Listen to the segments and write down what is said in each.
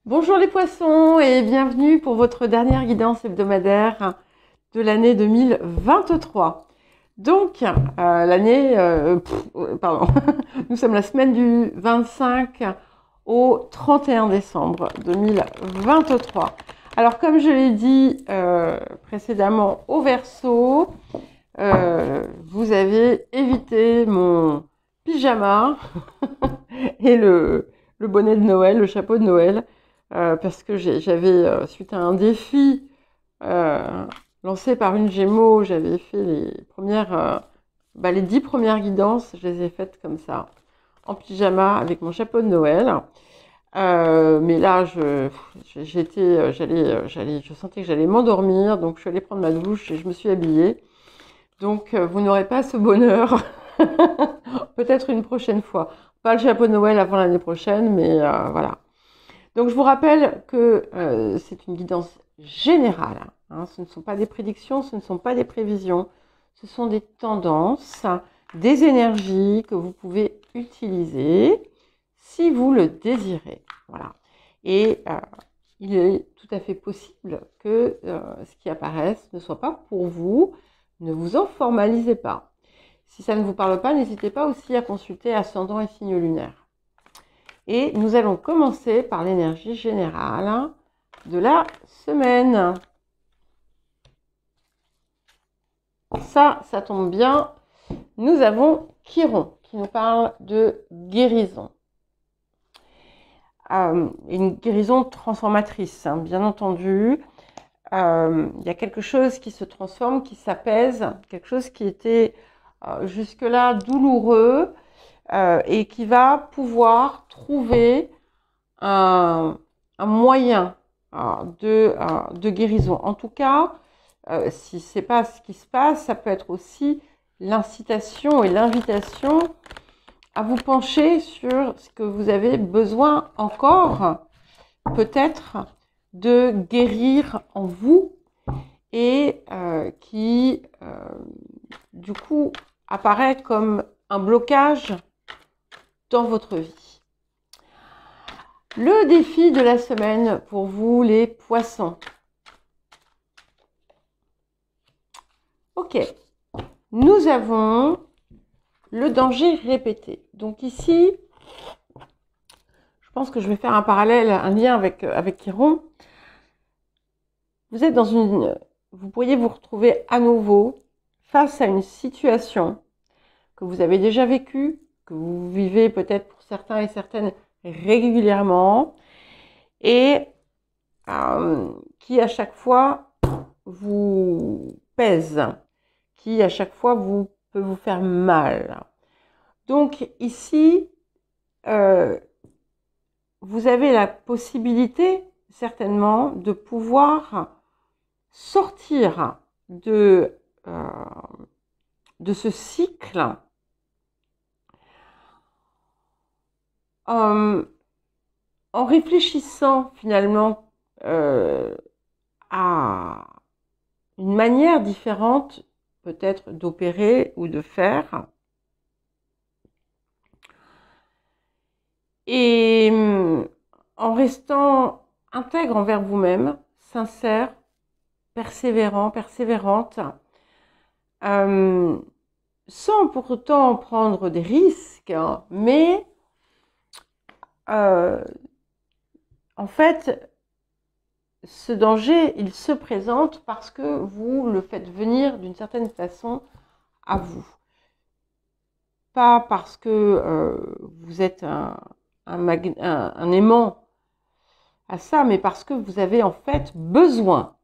Bonjour les poissons et bienvenue pour votre dernière guidance hebdomadaire de l'année 2023. Donc, pardon, nous sommes la semaine du 25 au 31 décembre 2023. Alors, comme je l'ai dit précédemment au Verseau, vous avez évité mon pyjama et le bonnet de Noël, le chapeau de Noël. Parce que j'avais, suite à un défi lancé par une Gémeaux, j'avais fait les 10 premières guidances, je les ai faites comme ça, en pyjama, avec mon chapeau de Noël. Mais là, je sentais que j'allais m'endormir, donc je suis allée prendre ma douche et je me suis habillée. Donc, vous n'aurez pas ce bonheur, peut-être une prochaine fois. Pas le chapeau de Noël avant l'année prochaine, mais voilà. Donc, je vous rappelle que c'est une guidance générale. Ce ne sont pas des prédictions, ce ne sont pas des prévisions. Ce sont des tendances, des énergies que vous pouvez utiliser si vous le désirez. Voilà. Et il est tout à fait possible que ce qui apparaisse ne soit pas pour vous. Ne vous en formalisez pas. Si ça ne vous parle pas, n'hésitez pas aussi à consulter ascendant et signe lunaire. Et nous allons commencer par l'énergie générale de la semaine. Ça tombe bien. Nous avons Chiron qui nous parle de guérison. Une guérison transformatrice, bien entendu. Il y a quelque chose qui se transforme, qui s'apaise, quelque chose qui était jusque-là douloureux et qui va pouvoir trouver un moyen de guérison. En tout cas, si ce n'est pas ce qui se passe, ça peut être aussi l'incitation et l'invitation à vous pencher sur ce que vous avez besoin encore, peut-être, de guérir en vous et qui, du coup, apparaît comme un blocage dans votre vie. Le défi de la semaine pour vous, les poissons. Ok, nous avons le danger répété. Donc ici, je pense que je vais faire un parallèle, un lien avec Chiron. Vous êtes vous pourriez vous retrouver à nouveau face à une situation que vous avez déjà vécue, que vous vivez peut-être pour certains et certaines régulièrement, et qui à chaque fois vous pèse, qui à chaque fois peut vous faire mal. Donc ici, vous avez la possibilité certainement de pouvoir sortir de ce cycle en réfléchissant finalement à une manière différente peut-être d'opérer ou de faire. Et en restant intègre envers vous-même, sincère, persévérant, persévérante, sans pour autant prendre des risques, mais en fait, ce danger, il se présente parce que vous le faites venir d'une certaine façon à vous. Pas parce que vous êtes un aimant à ça, mais parce que vous avez en fait besoin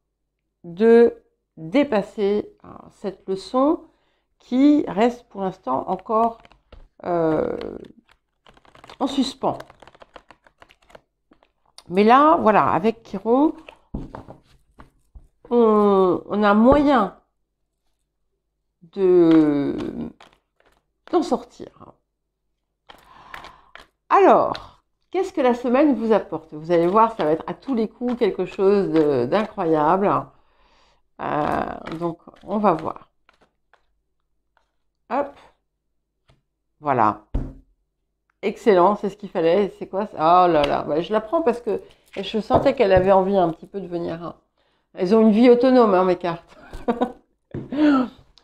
de dépasser cette leçon qui reste pour l'instant encore en suspens. Mais là, voilà, avec Chiron, on a moyen d'en sortir. Alors, qu'est-ce que la semaine vous apporte? Vous allez voir, ça va être à tous les coups quelque chose d'incroyable. Donc, on va voir. Hop. Voilà. Excellent, c'est ce qu'il fallait. C'est quoi ça? Oh là là, bah, je la prends parce que je sentais qu'elle avait envie un petit peu de venir, hein. Elles ont une vie autonome, hein, mes cartes.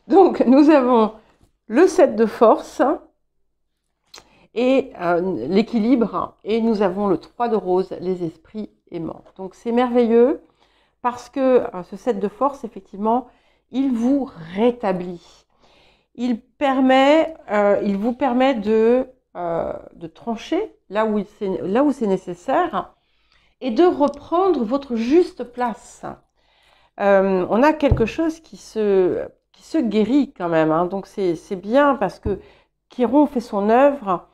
Donc, nous avons le 7 de force et l'équilibre, et nous avons le 3 de rose, les esprits aimants. Donc, c'est merveilleux parce que ce 7 de force, effectivement, il vous rétablit. Il vous permet de trancher là où c'est nécessaire et de reprendre votre juste place. On a quelque chose qui se guérit quand même, hein. Donc c'est bien parce que Chiron fait son œuvre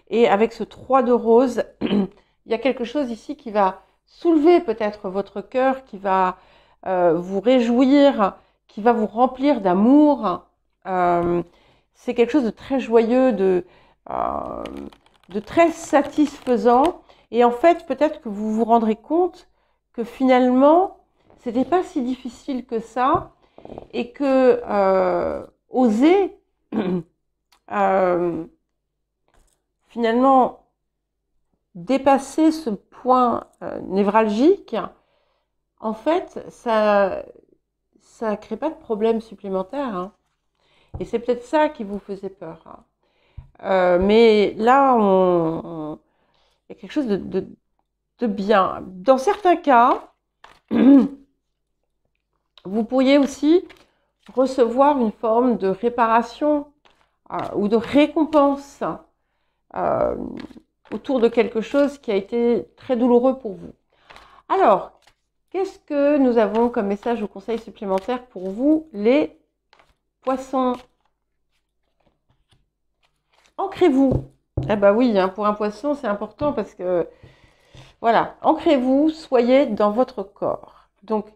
et avec ce 3 de rose, il y a quelque chose ici qui va soulever peut-être votre cœur, qui va vous réjouir, qui va vous remplir d'amour. C'est quelque chose de très joyeux, de très satisfaisant. Et en fait, peut-être que vous vous rendrez compte que finalement, c'était pas si difficile que ça et que oser finalement dépasser ce point névralgique, en fait, ça crée pas de problème supplémentaire, hein. Et c'est peut-être ça qui vous faisait peur, hein. Mais là, il y a quelque chose de bien. Dans certains cas, vous pourriez aussi recevoir une forme de réparation ou de récompense autour de quelque chose qui a été très douloureux pour vous. Alors, qu'est-ce que nous avons comme message ou conseil supplémentaire pour vous, les poissons? Ancrez-vous. Eh ben oui, hein, pour un poisson, c'est important parce que, voilà, ancrez-vous, soyez dans votre corps. Donc,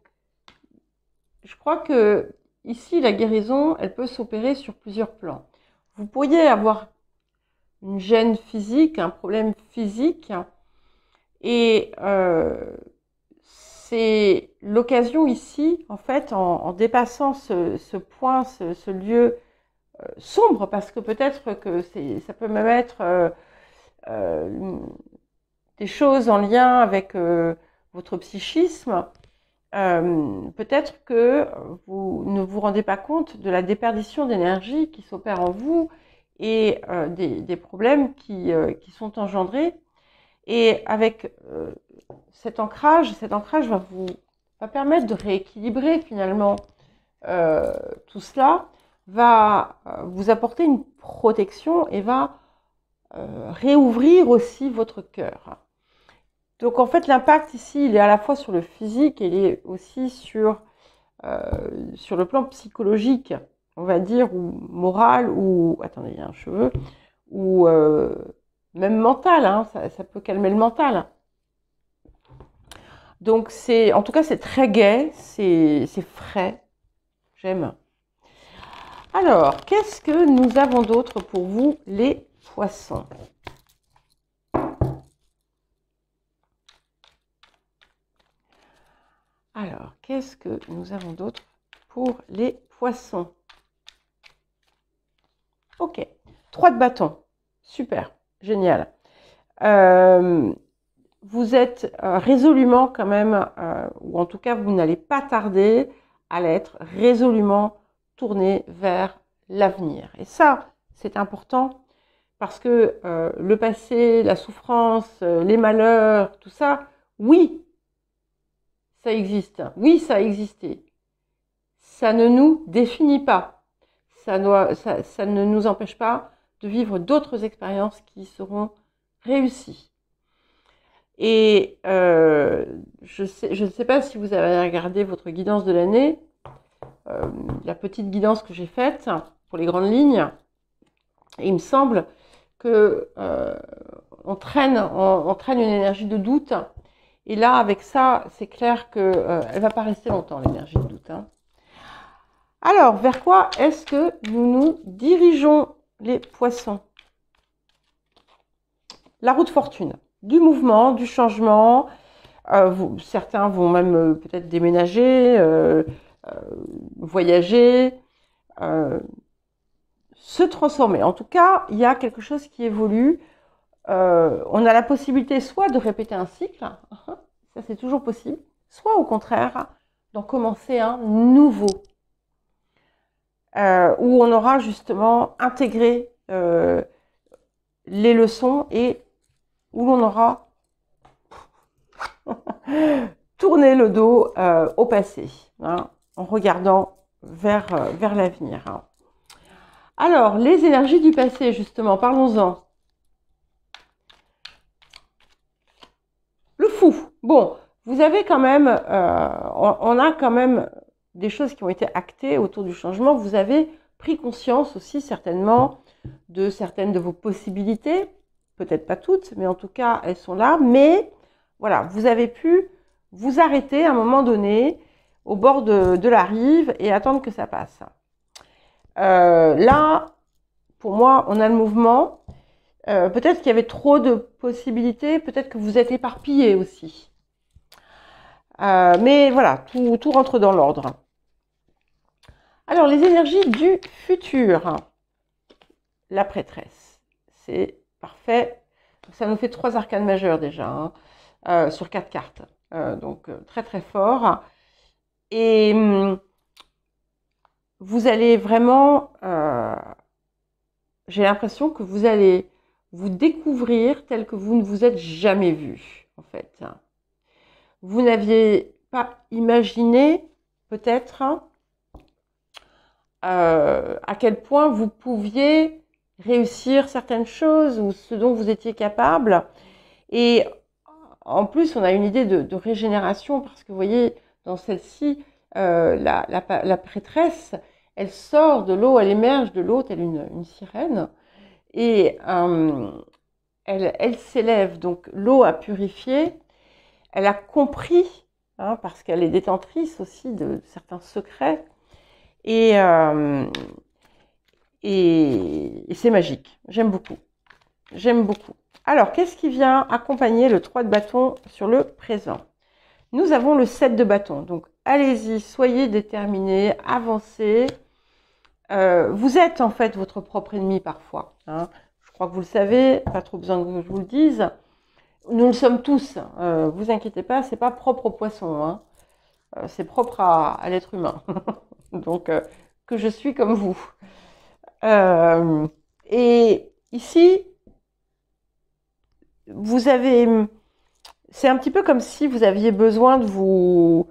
je crois que ici, la guérison, elle peut s'opérer sur plusieurs plans. Vous pourriez avoir une gêne physique, un problème physique, et c'est l'occasion ici, en fait, en dépassant ce point, ce lieu sombre, parce que peut-être que ça peut même être des choses en lien avec votre psychisme. Peut-être que vous ne vous rendez pas compte de la déperdition d'énergie qui s'opère en vous et des problèmes qui sont engendrés. Et avec cet ancrage va permettre de rééquilibrer finalement tout cela, va vous apporter une protection et va réouvrir aussi votre cœur. Donc en fait, l'impact ici, il est à la fois sur le physique et il est aussi sur le plan psychologique, on va dire, ou moral, ou... Attendez, il y a un cheveu. Ou même mental, hein, ça peut calmer le mental. Donc en tout cas, c'est très gai, c'est frais. J'aime. Alors, qu'est-ce que nous avons d'autre pour vous, les poissons? Alors, qu'est-ce que nous avons d'autre pour les poissons? Ok, 3 de bâton. Super, génial. Vous êtes résolument quand même, ou en tout cas, vous n'allez pas tarder à l'être résolument tourné vers l'avenir. Et ça, c'est important parce que le passé, la souffrance, les malheurs, tout ça, oui, ça existe. Oui, ça a existé. Ça ne nous définit pas. Ça ne nous empêche pas de vivre d'autres expériences qui seront réussies. Et je ne sais pas si vous avez regardé votre guidance de l'année, la petite guidance que j'ai faite pour les grandes lignes. Et il me semble que on traîne une énergie de doute. Et là, avec ça, c'est clair qu'elle ne va pas rester longtemps, l'énergie de doute, hein. Alors, vers quoi est-ce que nous nous dirigeons, les poissons? La roue de fortune, du mouvement, du changement. Certains vont même peut-être déménager, voyager, se transformer. En tout cas, il y a quelque chose qui évolue. on a la possibilité soit de répéter un cycle, ça c'est toujours possible, soit au contraire d'en commencer un nouveau, où on aura justement intégré les leçons et où l'on aura tourné le dos au passé, hein, en regardant vers l'avenir. Hein. Alors, les énergies du passé, justement, parlons-en. Le fou. Bon, vous avez quand même, on a quand même des choses qui ont été actées autour du changement. Vous avez pris conscience aussi, certainement, de certaines de vos possibilités. Peut-être pas toutes, mais en tout cas, elles sont là. Mais, voilà, vous avez pu vous arrêter à un moment donné au bord de la rive et attendre que ça passe. Là, pour moi, on a le mouvement. Peut-être qu'il y avait trop de possibilités, peut-être que vous êtes éparpillé aussi. Mais voilà, tout rentre dans l'ordre. Alors, les énergies du futur. La prêtresse. C'est parfait. Ça nous fait 3 arcanes majeures déjà, hein, sur 4 cartes. Donc, très très fort. Et vous allez vraiment... j'ai l'impression que vous allez vous découvrir tel que vous ne vous êtes jamais vu, en fait. Vous n'aviez pas imaginé, peut-être, à quel point vous pouviez réussir certaines choses ou ce dont vous étiez capable. Et en plus, on a une idée de régénération parce que, vous voyez, dans celle-ci, la prêtresse, elle sort de l'eau, elle émerge de l'eau, telle une sirène. Et elle s'élève, donc l'eau a purifié, elle a compris, hein, parce qu'elle est détentrice aussi de certains secrets, et c'est magique, j'aime beaucoup, j'aime beaucoup. Alors, qu'est-ce qui vient accompagner le 3 de bâton sur le présent? Nous avons le 7 de bâton, donc allez-y, soyez déterminés, avancez. Vous êtes en fait votre propre ennemi parfois, hein. Je crois que vous le savez, pas trop besoin que je vous le dise. Nous le sommes tous, vous inquiétez pas, c'est pas propre aux poissons, hein. C'est propre à l'être humain. Donc, que je suis comme vous. Et ici, vous avez... C'est un petit peu comme si vous aviez besoin de vous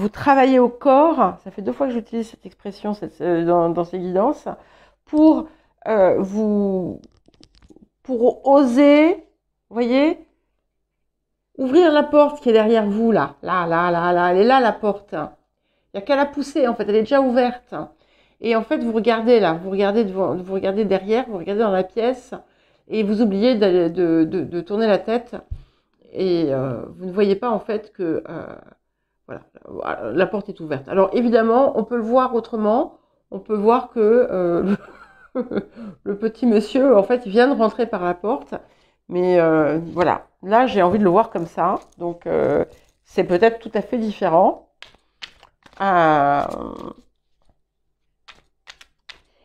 travailler au corps. Ça fait 2 fois que j'utilise cette expression dans ces guidances. Pour oser, vous voyez, ouvrir la porte qui est derrière vous, là, elle est là la porte. Il n'y a qu'à la pousser, en fait, elle est déjà ouverte. Et en fait, vous regardez là, vous regardez derrière, vous regardez dans la pièce, et vous oubliez de tourner la tête, et vous ne voyez pas en fait que voilà, la porte est ouverte. Alors évidemment, on peut le voir autrement, on peut voir que le petit monsieur, en fait, il vient de rentrer par la porte, mais voilà, là j'ai envie de le voir comme ça, donc c'est peut-être tout à fait différent.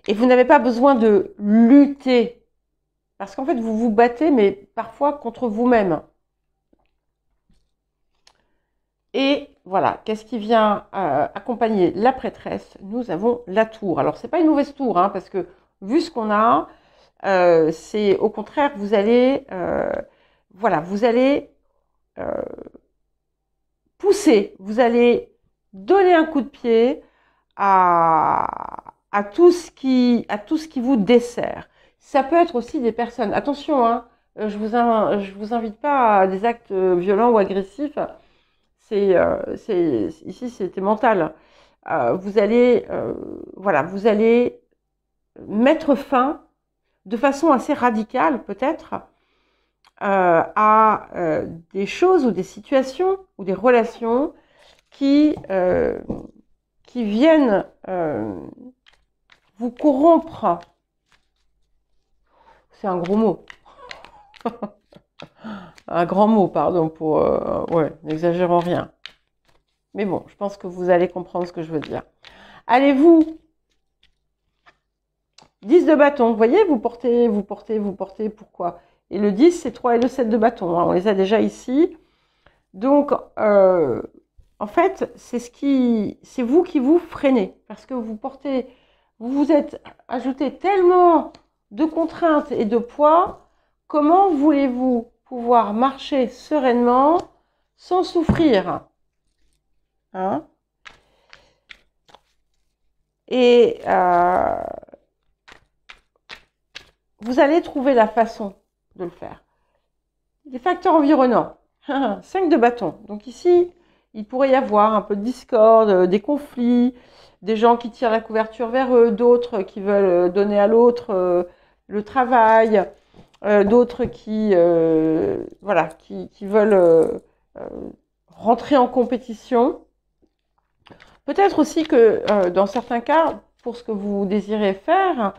Et vous n'avez pas besoin de lutter, parce qu'en fait vous vous battez, mais parfois contre vous-même. Et voilà, qu'est-ce qui vient accompagner la prêtresse? Nous avons la tour. Alors c'est pas une mauvaise tour, hein, parce que vu ce qu'on a, c'est au contraire, vous allez, voilà, vous allez pousser, vous allez donner un coup de pied à tout ce qui vous dessert. Ça peut être aussi des personnes. Attention, hein, je vous invite pas à des actes violents ou agressifs. Ici, c'était mental. Vous allez, voilà, vous allez mettre fin de façon assez radicale, peut-être, à des choses ou des situations ou des relations qui viennent vous corrompre. C'est un gros mot. Un grand mot, pardon, pour... ouais, n'exagérons rien. Mais bon, je pense que vous allez comprendre ce que je veux dire. Allez-vous 10 de bâton, vous voyez, vous portez, pourquoi? Et le 10, c'est 3 et le 7 de bâton. Hein, on les a déjà ici. Donc, en fait, c'est vous qui vous freinez. Parce que vous vous êtes ajouté tellement de contraintes et de poids. Comment voulez-vous pouvoir marcher sereinement sans souffrir, hein? Et vous allez trouver la façon de le faire. Les facteurs environnants. 5 de bâton. Donc ici, il pourrait y avoir un peu de discorde, des conflits, des gens qui tirent la couverture vers eux, d'autres qui veulent donner à l'autre le travail, d'autres qui, voilà, qui veulent rentrer en compétition. Peut-être aussi que dans certains cas, pour ce que vous désirez faire,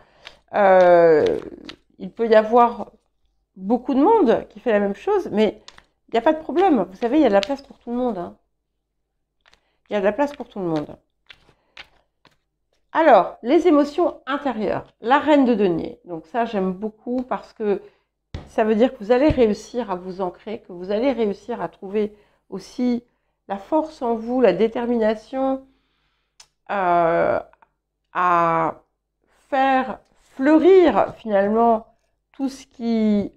il peut y avoir beaucoup de monde qui fait la même chose, mais il n'y a pas de problème. Vous savez, il y a de la place pour tout le monde. Hein. Il y a de la place pour tout le monde. Alors, les émotions intérieures. La reine de denier. Donc ça, j'aime beaucoup parce que ça veut dire que vous allez réussir à vous ancrer, que vous allez réussir à trouver aussi la force en vous, la détermination à faire fleurir finalement tout ce qui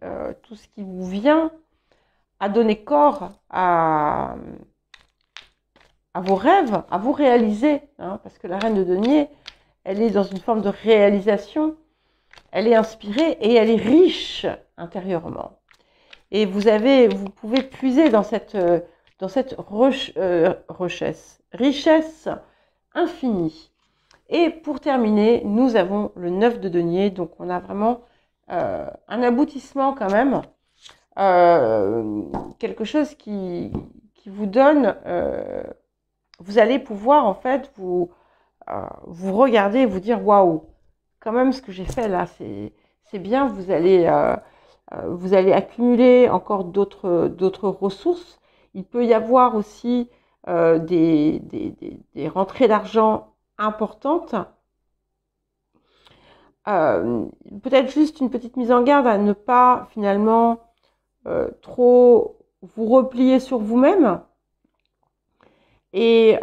vous vient, à donner corps à vos rêves, à vous réaliser, hein, parce que la reine de denier, elle est dans une forme de réalisation, elle est inspirée et elle est riche intérieurement. Et vous pouvez puiser dans cette richesse infinie. Et pour terminer, nous avons le 9 de denier, donc on a vraiment un aboutissement quand même, quelque chose qui vous donne, vous allez pouvoir en fait vous regarder et vous dire waouh, quand même ce que j'ai fait là, c'est bien, vous allez accumuler encore d'autres ressources. Il peut y avoir aussi des rentrées d'argent importantes. Peut-être juste une petite mise en garde à ne pas finalement trop vous replier sur vous-même. Et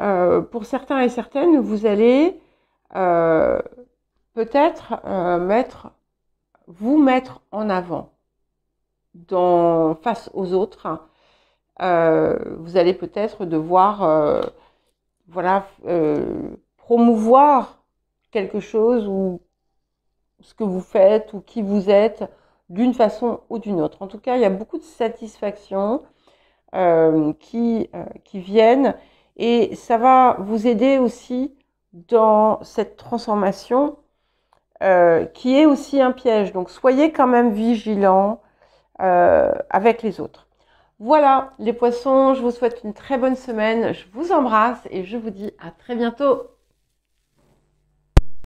pour certains et certaines, vous allez peut-être vous mettre en avant face aux autres. Vous allez peut-être devoir promouvoir quelque chose ou ce que vous faites ou qui vous êtes d'une façon ou d'une autre. En tout cas, il y a beaucoup de satisfaction qui viennent et ça va vous aider aussi dans cette transformation qui est aussi un piège. Donc, soyez quand même vigilants avec les autres. Voilà, les poissons, je vous souhaite une très bonne semaine. Je vous embrasse et je vous dis à très bientôt.